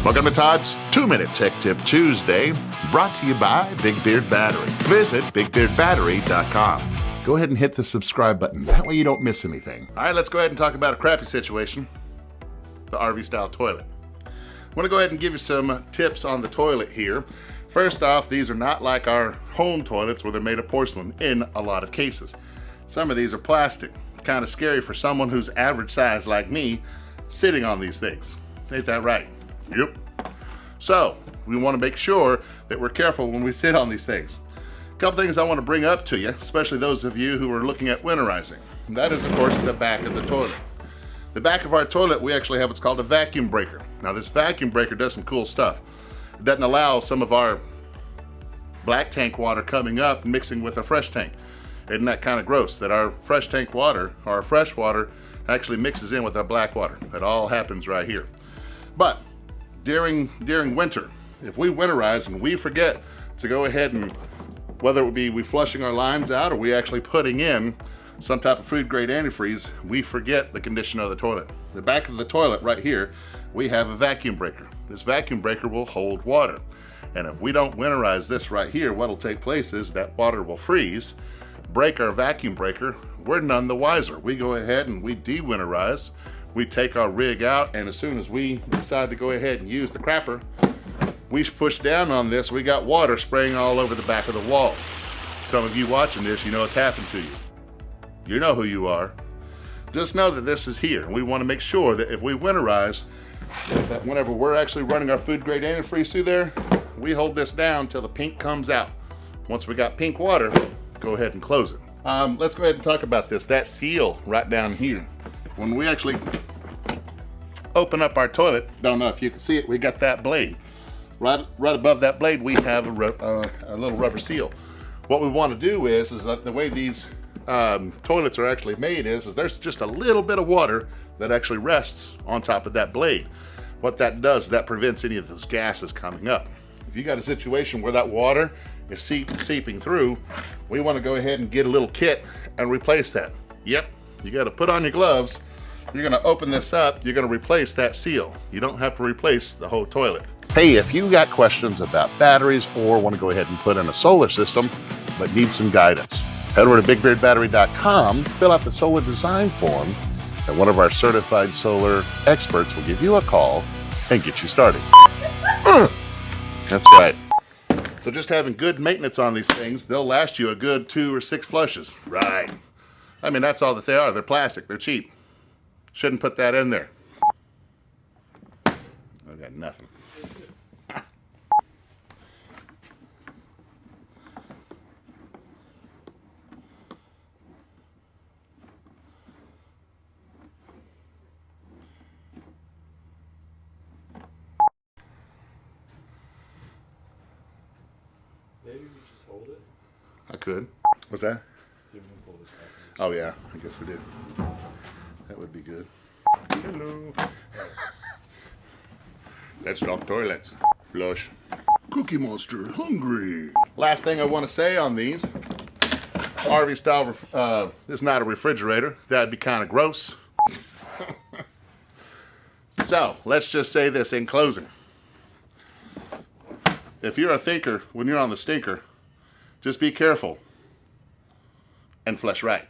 Welcome to Todd's 2-Minute Tech Tip Tuesday, brought to you by Bigbeard Battery. Visit bigbeardbattery.com. Go ahead and hit the subscribe button. That way you don't miss anything. All right, let's go ahead and talk about a crappy situation, the RV-style toilet. I want to go ahead and give you some tips on the toilet here. First off, these are not like our home toilets where they're made of porcelain in a lot of cases. Some of these are plastic. Kind of scary for someone who's average size like me sitting on these things. Ain't that right? Yep. So, we want to make sure that we're careful when we sit on these things. A couple things I want to bring up to you, especially those of you who are looking at winterizing. And that is, of course, the back of the toilet. The back of our toilet, we actually have what's called a vacuum breaker. Now, this vacuum breaker does some cool stuff. It doesn't allow some of our black tank water coming up and mixing with a fresh tank. Isn't that kind of gross that our fresh tank water, or our fresh water, actually mixes in with our black water? That all happens right here. But during winter, if we winterize and we forget to go ahead and, whether it would be we flushing our lines out or we actually putting in some type of food grade antifreeze, we forget the condition of the toilet. The back of the toilet right here, we have a vacuum breaker. This vacuum breaker will hold water. And if we don't winterize this right here, what'll take place is that water will freeze, break our vacuum breaker. We're none the wiser. We go ahead and we de-winterize. We take our rig out, and as soon as we decide to go ahead and use the crapper, we push down on this, we got water spraying all over the back of the wall. Some of you watching this, you know what's happened to you. You know who you are. Just know that this is here. We want to make sure that if we winterize, that whenever we're actually running our food grade antifreeze through there, we hold this down till the pink comes out. Once we got pink water, go ahead and close it. Let's go ahead and talk about this. That seal right down here. When we actually open up our toilet, don't know if you can see it, we got that blade. Right above that blade, we have a little rubber seal. What we want to do is that the way these toilets are actually made is there's just a little bit of water that actually rests on top of that blade. What that does, that prevents any of those gases coming up. If you got a situation where that water is seeping through, we want to go ahead and get a little kit and replace that. Yep, you got to put on your gloves. You're going to open this up, you're going to replace that seal. You don't have to replace the whole toilet. Hey, if you got questions about batteries or want to go ahead and put in a solar system but need some guidance, head over to bigbeardbattery.com, fill out the solar design form, and one of our certified solar experts will give you a call and get you started. That's right. So just having good maintenance on these things, they'll last you a good 2 or 6 flushes. Right. I mean, that's all that they are. They're plastic. They're cheap. Shouldn't put that in there. I got nothing. Maybe we just hold it. I could. What's that? Oh yeah, I guess we did. That would be good. Hello. Let's talk toilets. Flush. Cookie Monster, hungry. Last thing I want to say on these, RV style, this is not a refrigerator. That'd be kind of gross. So, let's just say this in closing. If you're a thinker, when you're on the stinker, just be careful and flush right.